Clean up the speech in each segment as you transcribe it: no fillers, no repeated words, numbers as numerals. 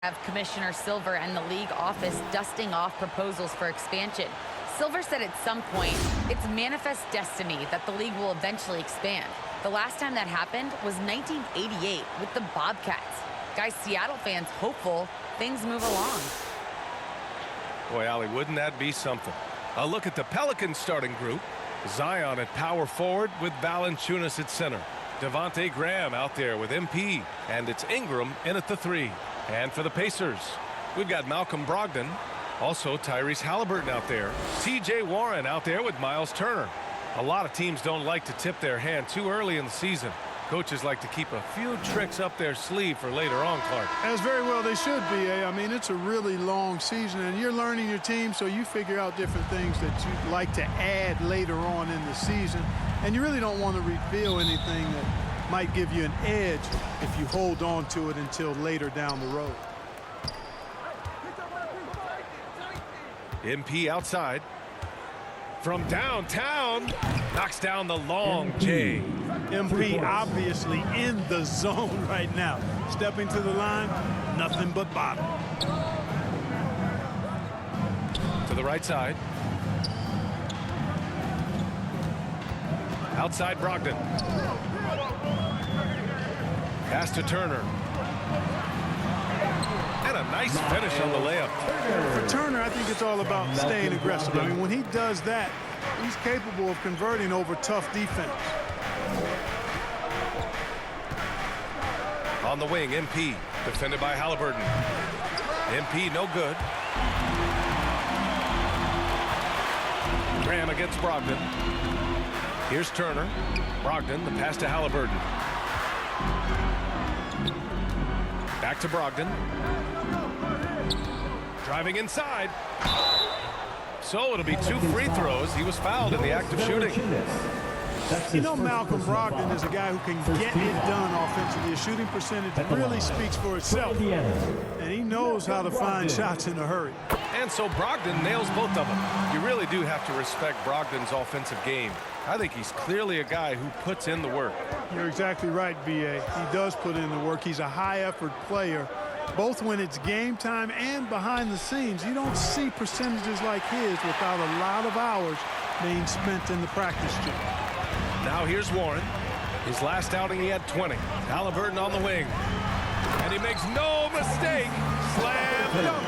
Have Commissioner Silver and the league office dusting off proposals for expansion. Silver said at some point, it's manifest destiny that the league will eventually expand. The last time that happened was 1988 with the Bobcats. Guys, Seattle fans hopeful things move along. Boy, Allie, wouldn't that be something? A look at the Pelicans starting group. Zion at power forward with Valanciunas at center. Devontae Graham out there with MP. And it's Ingram in at the 3. And for the Pacers, we've got Malcolm Brogdon. Also Tyrese Halliburton out there. TJ Warren out there with Miles Turner. A lot of teams don't like to tip their hand too early in the season. Coaches like to keep a few tricks up their sleeve for later on, Clark. As very well they should be. I mean, it's a really long season, and you're learning your team, so you figure out different things that you'd like to add later on in the season. And you really don't want to reveal anything that might give you an edge if you hold on to it until later down the road. MP outside. From downtown, knocks down the long J. MP obviously in the zone right now. Stepping to the line, nothing but bottom. To the right side. Outside Brogdon. Pass to Turner. And a nice finish on the layup. For Turner, I think it's all about staying aggressive. I mean, when he does that, he's capable of converting over tough defense. On the wing, MP, defended by Halliburton. MP, no good. Graham against Brogdon. Here's Turner. Brogdon, the pass to Halliburton. Back to Brogdon. Driving inside. So it'll be 2 free throws. He was fouled in the act of shooting. You know, Malcolm Brogdon is a guy who can get it done offensively. His shooting percentage really speaks for itself. And he knows how to find shots in a hurry. And so Brogdon nails both of them. You really do have to respect Brogdon's offensive game. I think he's clearly a guy who puts in the work. You're exactly right, B.A. He does put in the work. He's a high-effort player, both when it's game time and behind the scenes. You don't see percentages like his without a lot of hours being spent in the practice gym. Now here's Warren. His last outing, he had 20. Halliburton on the wing. And he makes no mistake. Slam dunk.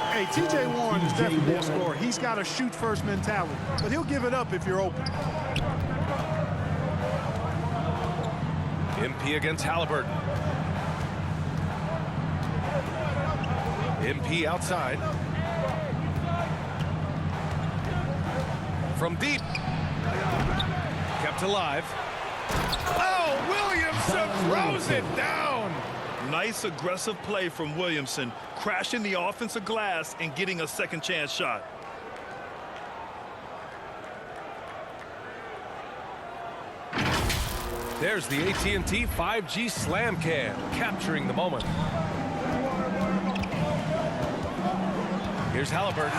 Hey, T.J. Warren is definitely a scorer. He's got a shoot-first mentality, but he'll give it up if you're open. MP against Halliburton. MP outside. From deep. Kept alive. Oh, Williamson throws it down. Nice aggressive play from Williamson, crashing the offensive glass and getting a second chance shot. There's the AT&T 5G Slam Cam, capturing the moment. Here's Halliburton.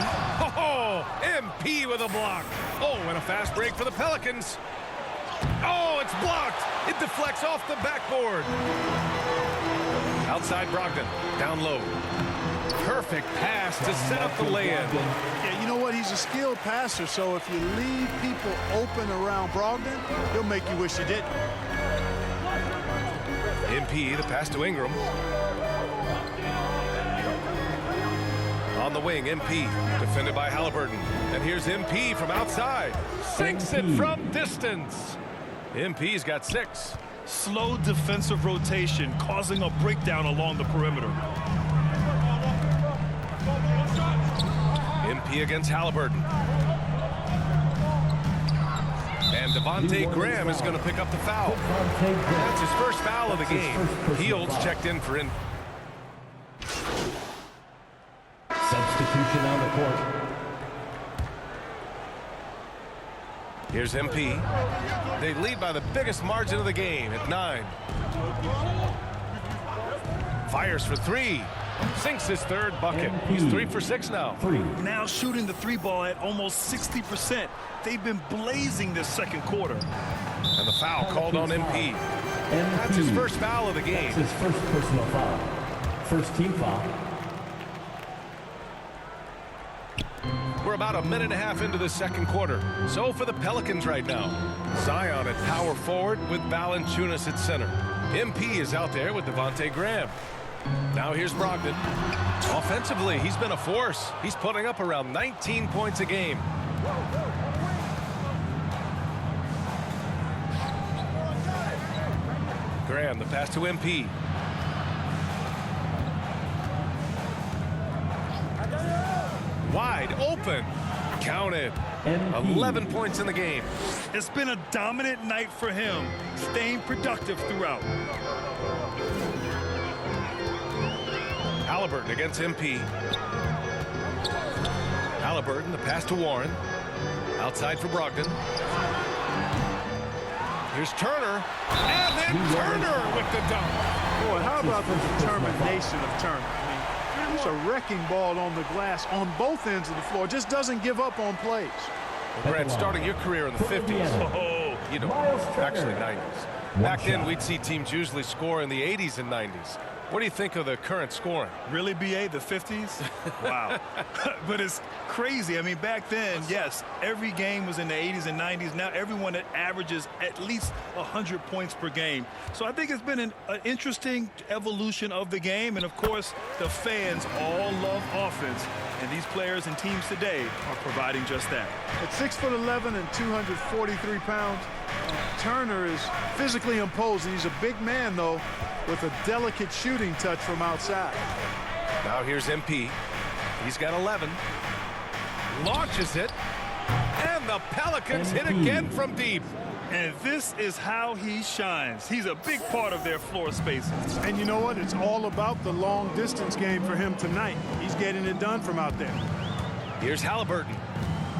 Oh, MP with a block. Oh, and a fast break for the Pelicans. Oh, it's blocked. It deflects off the backboard. Outside Brogdon, down low. Perfect pass to set up the lay-in. Yeah, you know what? He's a skilled passer, so if you leave people open around Brogdon, he'll make you wish you didn't. MP, the pass to Ingram. On the wing, MP, defended by Halliburton. And here's MP from outside. Sinks it from distance. MP's got 6. Slow defensive rotation, causing a breakdown along the perimeter. MP against Halliburton. And Devontae Graham is going to pick up the foul. That's his first foul of the game. Fields checked in for in. Substitution on the court. Here's MP. They lead by the biggest margin of the game at 9. Fires for 3. Sinks his 3rd bucket. He's 3 for 6 now. Now shooting the 3 ball at almost 60%. They've been blazing this second quarter. And the foul called on MP. That's his first foul of the game. That's his first personal foul. First team foul. We're about a minute and a half into the second quarter. So for the Pelicans right now, Zion at power forward with Valanciunas at center. MP is out there with Devontae Graham. Now here's Brogdon. Offensively, he's been a force. He's putting up around 19 points a game. Graham, the pass to MP. Wide open. Counted. 11 points in the game. It's been a dominant night for him, staying productive throughout. Halliburton against MP. Halliburton, the pass to Warren. Outside for Brogdon. Here's Turner. And then Turner with the dunk. Boy, how about the determination of Turner? I mean, he's a wrecking ball on the glass on both ends of the floor. Just doesn't give up on plays. Brad, starting your career in the 50s. Oh, You know, actually 90s. Back then, we'd see teams usually score in the 80s and 90s. What do you think of the current scoring? really, BA, the 50s? Wow. But it's crazy. I mean, back then, yes, every game was in the 80s and 90s. Now everyone averages at least 100 points per game. So I think it's been an interesting evolution of the game. And, of course, the fans all love offense. And these players and teams today are providing just that. At 6'11" and 243 pounds, Turner is physically imposing. He's a big man, though, with a delicate shooting touch from outside. Now here's MP. He's got 11. Launches it. And the Pelicans hit again from deep. And this is how he shines. He's a big part of their floor spaces. And you know what? It's all about the long distance game for him tonight. He's getting it done from out there. Here's Halliburton.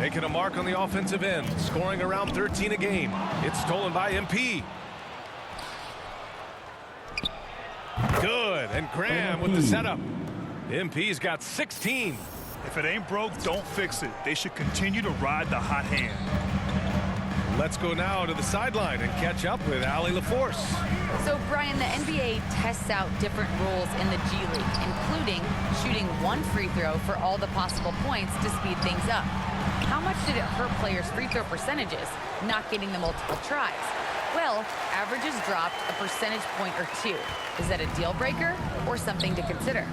Making a mark on the offensive end. Scoring around 13 a game. It's stolen by MP. Good. And Graham with the setup. MP's got 16. If it ain't broke, don't fix it. They should continue to ride the hot hand. Let's go now to the sideline and catch up with Allie LaForce. So, Brian, the NBA tests out different rules in the G League, including shooting one free throw for all the possible points to speed things up. How much did it hurt players' free throw percentages, not getting the multiple tries? Well, averages dropped a percentage point or two. Is that a deal breaker or something to consider?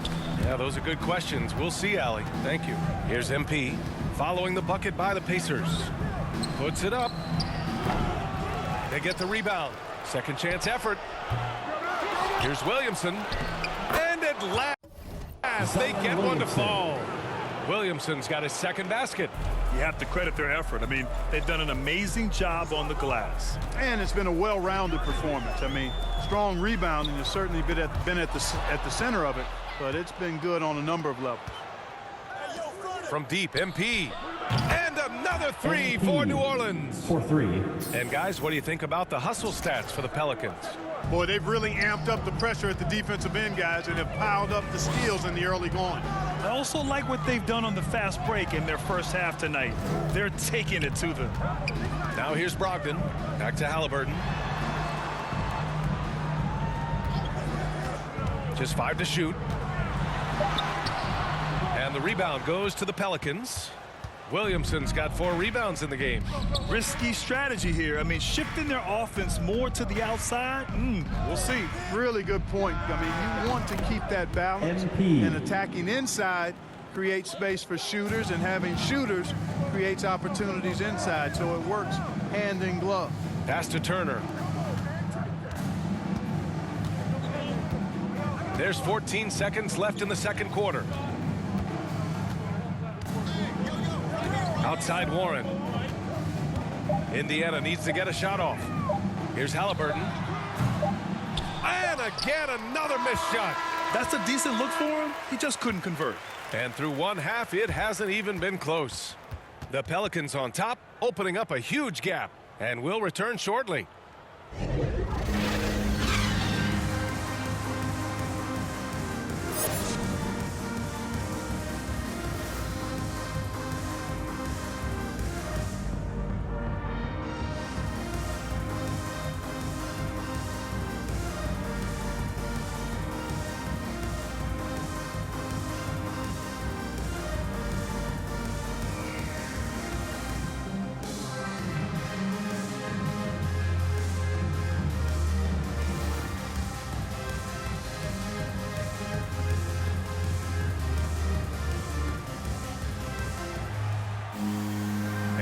Yeah, those are good questions. We'll see, Allie. Thank you. Here's MP following the bucket by the Pacers. Puts it up. They get the rebound. Second chance effort. Here's Williamson. And at last, they get one to fall. Williamson's got his second basket. You have to credit their effort. I mean, they've done an amazing job on the glass. And it's been a well-rounded performance. I mean, strong rebounding has certainly been at the center of it, but it's been good on a number of levels. From deep, MP. And another three for New Orleans. For three. And guys, what do you think about the hustle stats for the Pelicans? Boy, they've really amped up the pressure at the defensive end, guys, and have piled up the steals in the early going. I also like what they've done on the fast break in their first half tonight. They're taking it to them. Now here's Brogdon. Back to Halliburton. Just 5 to shoot. And the rebound goes to the Pelicans. Williamson's got 4 rebounds in the game. Risky strategy here. I mean, shifting their offense more to the outside, we'll see. Really good point. I mean, you want to keep that balance. MP. And attacking inside creates space for shooters, and having shooters creates opportunities inside. So it works hand in glove. Pass to Turner. There's 14 seconds left in the second quarter. Outside Warren. Indiana needs to get a shot off. Here's Halliburton. And again, another missed shot. That's a decent look for him. He just couldn't convert. And through one half, it hasn't even been close. The Pelicans on top, opening up a huge gap. And will return shortly.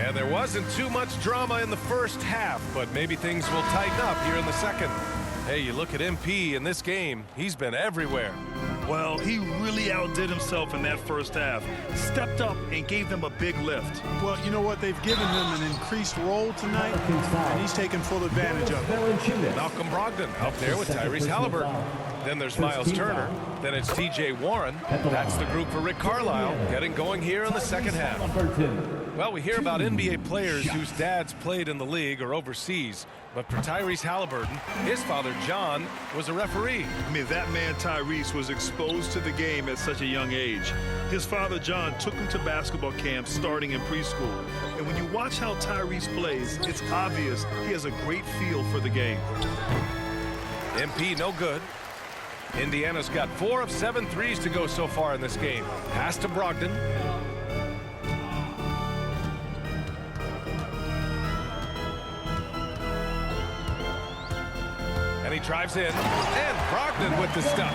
And there wasn't too much drama in the first half, but maybe things will tighten up here in the second. Hey, you look at MP in this game, he's been everywhere. Well, he really outdid himself in that first half. Stepped up and gave them a big lift. Well, you know what? They've given him an increased role tonight, and he's taken full advantage of it. Malcolm Brogdon out there with Tyrese Halliburton. Then there's Miles Turner. Then it's T.J. Warren. That's the group for Rick Carlisle, getting going here in the second half. Well, we hear about NBA players whose dads played in the league or overseas, but for Tyrese Halliburton, his father, John, was a referee. I mean, that man Tyrese was exposed to the game at such a young age. His father, John, took him to basketball camps starting in preschool. And when you watch how Tyrese plays, it's obvious he has a great feel for the game. MP no good. Indiana's got 4 of 7 threes to go so far in this game. Pass to Brogdon. And he drives in. And Brogdon with the stuff.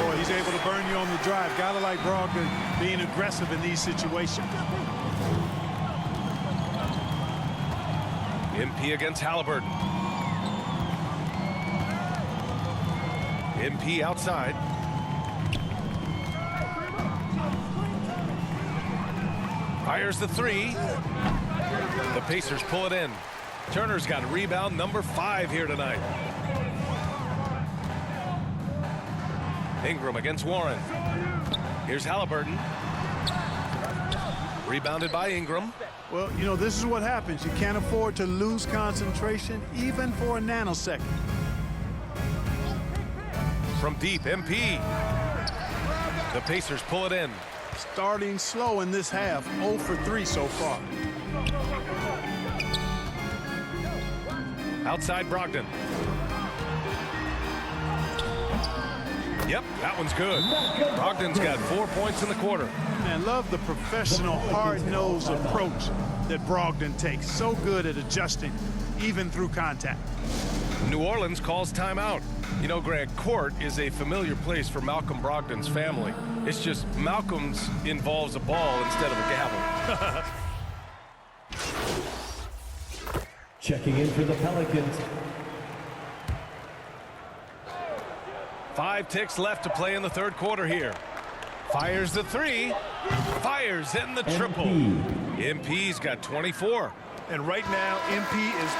Boy, he's able to burn you on the drive. Gotta like Brogdon being aggressive in these situations. MP against Halliburton. MP outside. Fires the 3. The Pacers pull it in. Turner's got rebound number 5 here tonight. Ingram against Warren. Here's Halliburton. Rebounded by Ingram. Well, you know, this is what happens. You can't afford to lose concentration even for a nanosecond. From deep, MP. The Pacers pull it in. Starting slow in this half, 0 for 3 so far. Outside Brogdon. Yep, that one's good. Brogdon's got 4 points in the quarter. Man, love the professional, hard-nosed approach that Brogdon takes. So good at adjusting, even through contact. New Orleans calls timeout. You know, Greg, court is a familiar place for Malcolm Brogdon's family. It's just Malcolm's involves a ball instead of a gavel. Checking in for the Pelicans. 5 ticks left to play in the third quarter here. Fires the 3. Fires in the triple. MP's got 24. And right now, MP is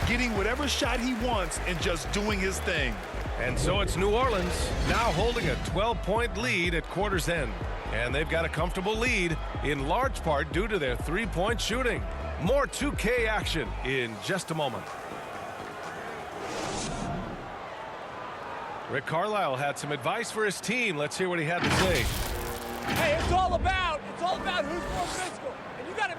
getting whatever shot he wants and just doing his thing. And so it's New Orleans now holding a 12-point lead at quarter's end. And they've got a comfortable lead in large part due to their 3-point shooting. More 2K action in just a moment. Rick Carlisle had some advice for his team. Let's hear what he had to say. Hey, it's all about who's more physical. And you got to...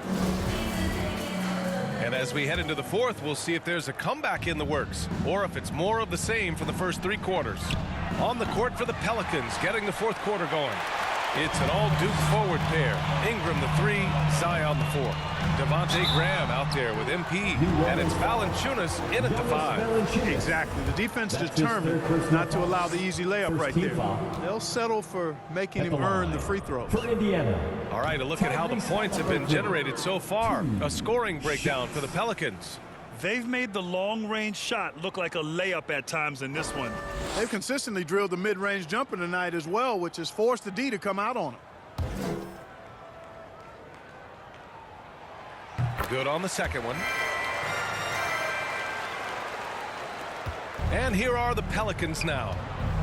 And as we head into the fourth, we'll see if there's a comeback in the works or if it's more of the same for the first 3 quarters. On the court for the Pelicans, getting the fourth quarter going. It's an all-Duke forward pair. Ingram the 3, Zion the 4. Devontae Graham out there with MP, and it's Valanciunas in at the 5. Exactly. The defense determined not to allow the easy layup right there. They'll settle for making him earn the free throws. For Indiana. All right, a look at how the points have been generated so far. A scoring breakdown for the Pelicans. They've made the long-range shot look like a layup at times in this one. They've consistently drilled the mid-range jumper tonight as well, which has forced the D to come out on them. Good on the second one. And here are the Pelicans now.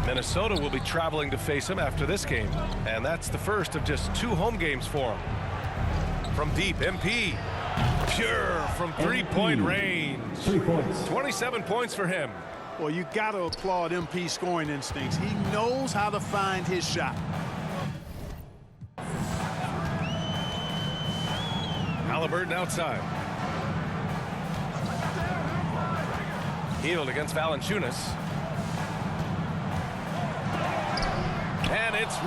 Minnesota will be traveling to face them after this game. And that's the first of just 2 home games for them. From deep, MP. Pure from 3-point range. 3 points. 27 points for him. Well, you got to applaud MP's scoring instincts. He knows how to find his shot. Halliburton outside. Healed against Valanciunas. And it's